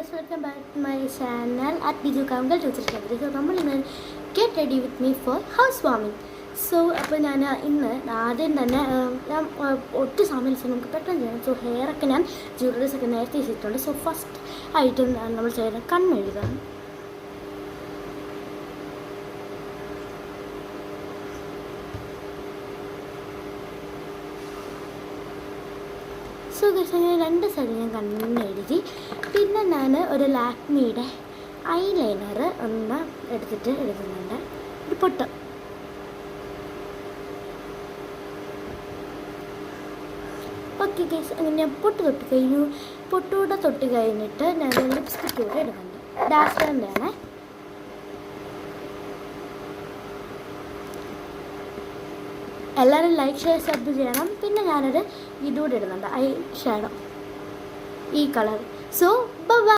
guys, welcome back to my channel at Biju Kangal Tutor Category. So നമ്മൾ ഇന്ന് get ready with me for housewarming. So അപ്പോൾ ഞാൻ ഇന്ന് ആദ്യം തന്നെ ഞാൻ ഒട്ടും സമയം നമുക്ക് പെട്ടെന്ന് ചെയ്യണം. സോ ഹെയറൊക്കെ ഞാൻ ജ്വല്ലറീസ് ഒക്കെ നേരത്തെ ചെയ്തിട്ടുണ്ട്. സോ ഫസ്റ്റ് ആയിട്ട് നമ്മൾ ചെയ്യുന്നത് കണ്ണെഴുതാണ്. സോ ഗൈസ് അങ്ങനെ രണ്ട് സൈഡിൽ ഞാൻ കണ്ണെഴുതി. പിന്നെ ഞാൻ ഒരു ലാക്മിയുടെ ഐലൈനർ ഒന്ന് എടുത്തിട്ട് എഴുതുന്നുണ്ട്. ഒരു പൊട്ട്. ഓക്കെ ഗൈസ് അങ്ങനെ ഞാൻ പൊട്ട് തൊട്ട് കഴിഞ്ഞു. പൊട്ടുകൂടെ തൊട്ട് കഴിഞ്ഞിട്ട് ഞാൻ ലിപ്സ്റ്റിക് കൂടെ ഇടുന്നുണ്ട്. ഡാസ്ലറിൻ്റെ ആണ്. എല്ലാവരും ലൈക്ക് ഷെയർ സബ് ചെയ്യണം. പിന്നെ ഞാനൊരു ഇതുകൂടെ ഇടുന്നുണ്ട്, ഐ ഷാഡോ ഈ കളർ. So by.